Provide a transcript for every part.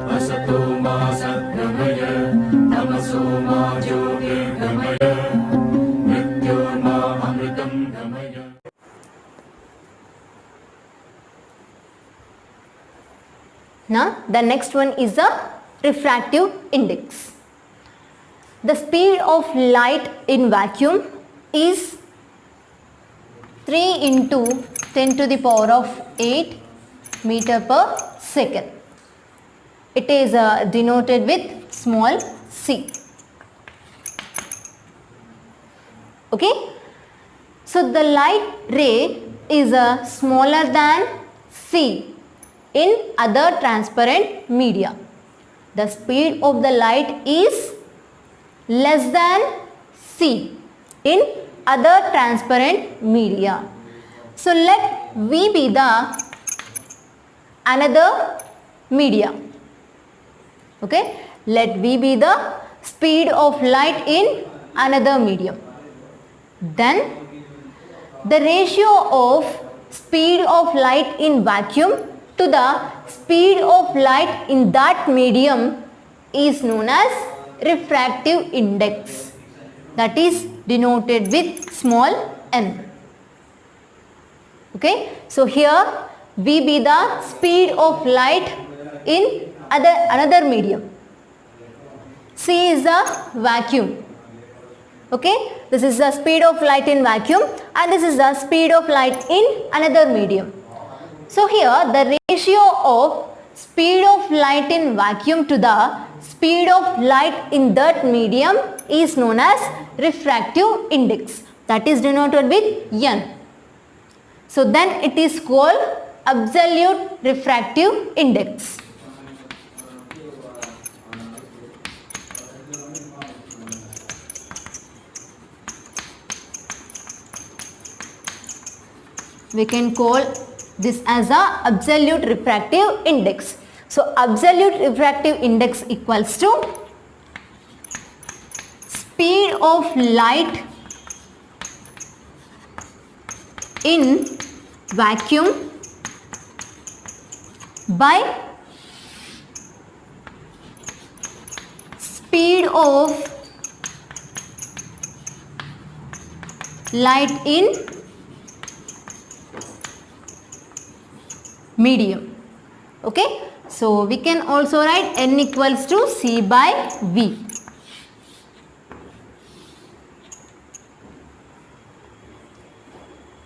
असतो मा सद्गमय तमसो मा ज्योतिर्गमय मृत्योर्मा अमृतं गमय. Now the next one is the refractive index. The speed of light in vacuum is 3 into 10 to the power of 8 meter per second. It is denoted with small c. Okay. So the light ray is smaller than c in other transparent media. The speed of the light is less than c in other transparent media. So let V be the another media. Okay, let V be the speed of light in another medium. Then the ratio of speed of light in vacuum to the speed of light in that medium is known as refractive index, that is denoted with small n. Okay, so here V be the speed of light in another medium. C is the vacuum. Okay, this is the speed of light in vacuum and this is the speed of light in another medium. So here the ratio of speed of light in vacuum to the speed of light in that medium is known as refractive index, that is denoted with n. So then it is called absolute refractive index. We can call this as a absolute refractive index. So absolute refractive index equals to speed of light in vacuum by speed of light in medium. Okay, so we can also write n equals to c by v.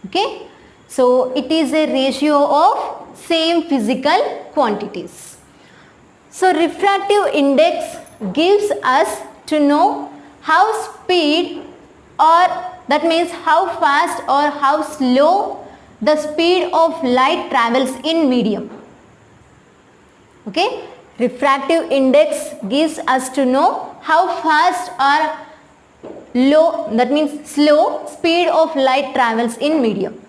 Okay, so it is a ratio of same physical quantities. So refractive index gives us to know how speed, or that means how fast or how slow the speed of light travels in medium. Okay, refractive index gives us to know how fast or low, that means slow speed of light travels in medium.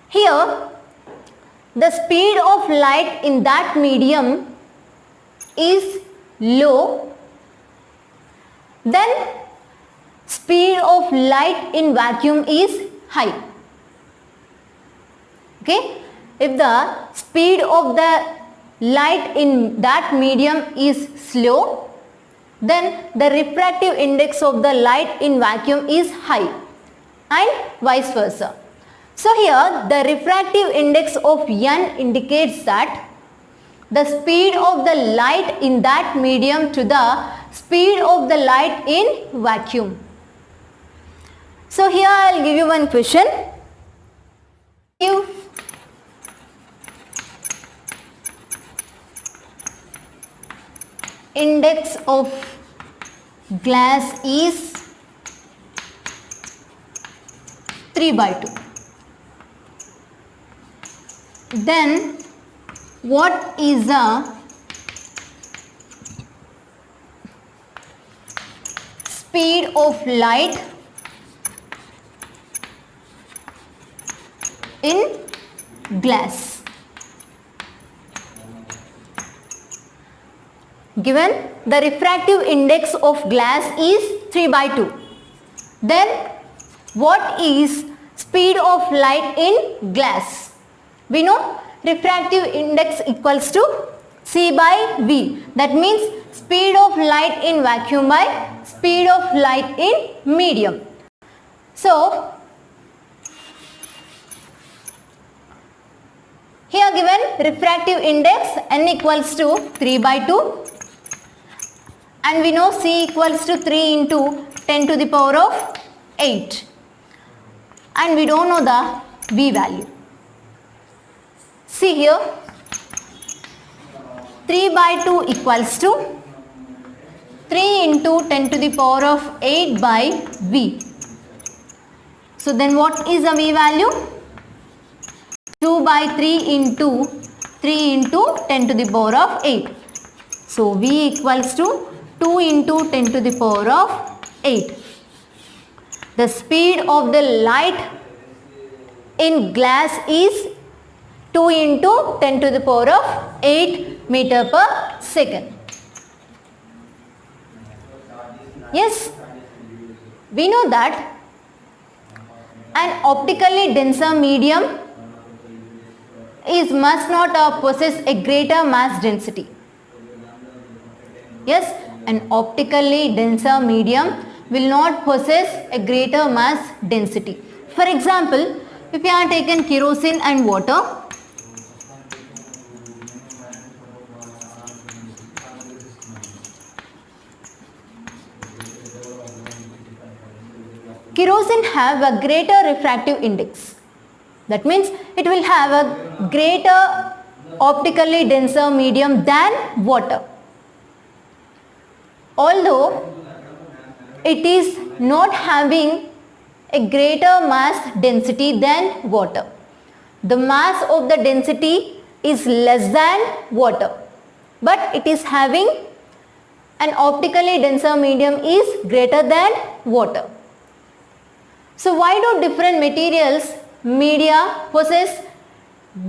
Here the speed of light in that medium is low, then speed of light in vacuum is high. Okay, if the speed of the light in that medium is slow, then the refractive index of the light in vacuum is high and vice versa. So here the refractive index of n indicates that the speed of the light in that medium to the speed of the light in vacuum. So here I will give you one question. Index of glass is 3/2. Then what is the speed of light in glass? Given the refractive index of glass is 3/2, then what is speed of light in glass? We know refractive index equals to C by V. That means speed of light in vacuum by speed of light in medium. So, here given refractive index n equals to 3 by 2 and we know C equals to 3 into 10 to the power of 8 and we don't know the V value. See here, 3 by 2 equals to 3 into 10 to the power of 8 by V. So then what is the V value? 2 by 3 into 10 to the power of 8. So V equals to 2 into 10 to the power of 8. The speed of the light in glass is 2 into 10 to the power of 8 meter per second. Yes, we know that an optically denser medium must not possess a greater mass density. Yes, an optically denser medium will not possess a greater mass density. For example, if you are taken kerosene and water, kerosene have a greater refractive index. That means it will have a greater optically denser medium than water. Although it is not having a greater mass density than water. The mass of the density is less than water, but it is having an optically denser medium is greater than water. So why do different materials, media possess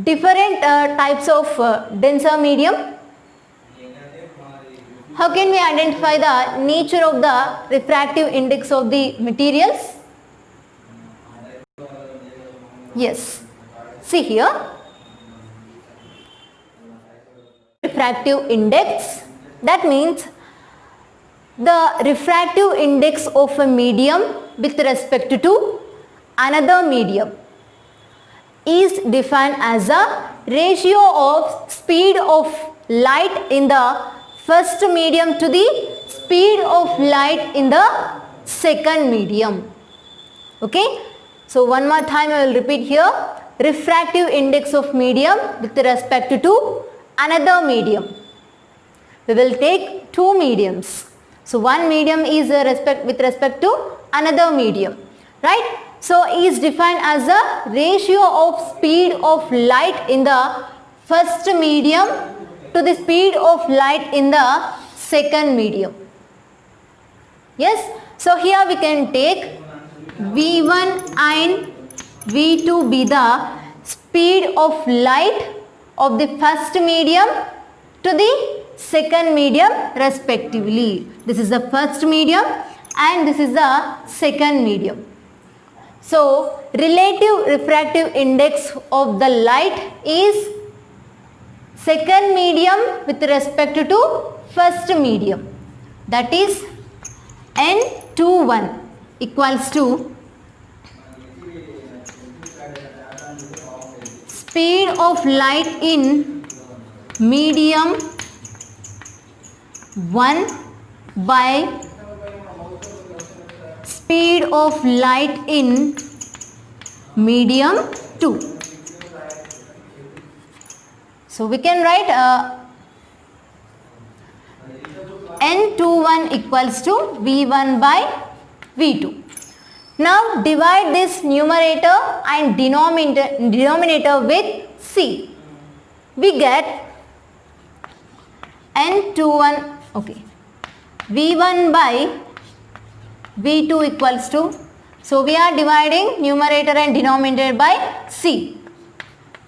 different types of denser medium? How can we identify the nature of the refractive index of the materials? Yes, see here, refractive index, that means the refractive index of a medium with respect to another medium is defined as a ratio of speed of light in the first medium to the speed of light in the second medium. Okay, so one more time I will repeat here, refractive index of medium with respect to another medium. We will take two mediums. So one medium is with respect to another medium, right? So is defined as a ratio of speed of light in the first medium to the speed of light in the second medium. Yes, so here we can take V1 and V2 be the speed of light of the first medium to the second medium respectively. This is the first medium and this is the second medium. So relative refractive index of the light is second medium with respect to first medium, that is N21 equals to speed of light in medium 1 by speed of light in medium 2. So we can write N21 equals to V1 by V2. Now divide this numerator and denominator with C. We get N21, okay, V1 by V2 equals to, so we are dividing numerator and denominator by C.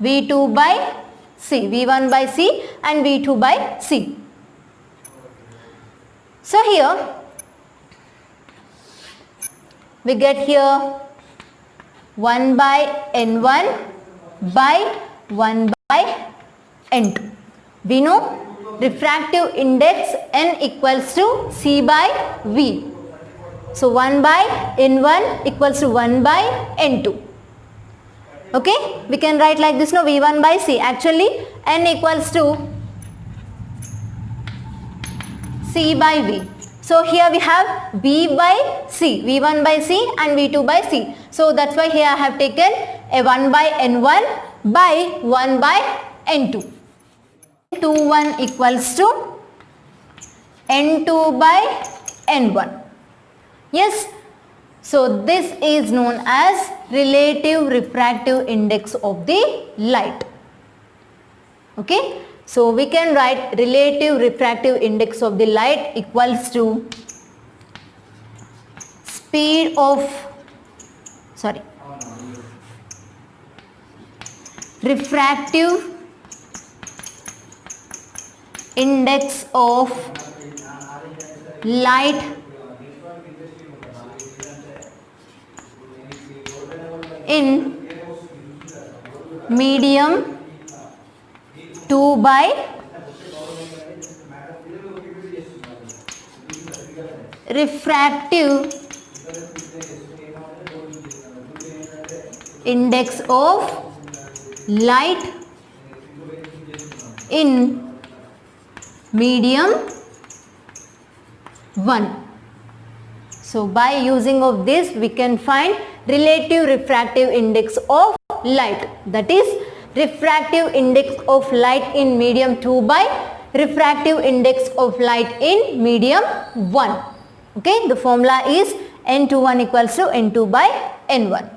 V2 by C, V1 by C and V2 by C. So here we get here 1 by N1 by 1 by N2. We know refractive index n equals to C by V. So 1 by N1 equals to 1 by N2. Okay, we can write like this, no, V1 by C. Actually n equals to C by V. So here we have V by C, V1 by C and V2 by C. So that's why here I have taken a 1 by N1 by 1 by N2. N21 equals to N2 by N1. Yes, so this is known as relative refractive index of the light. Okay, so we can write relative refractive index of the light equals to refractive index of light in medium 2 by refractive index of light in medium 1. So by using of this we can find relative refractive index of light, that is refractive index of light in medium 2 by refractive index of light in medium 1. Okay, the formula is N21 equals to N2 by N1.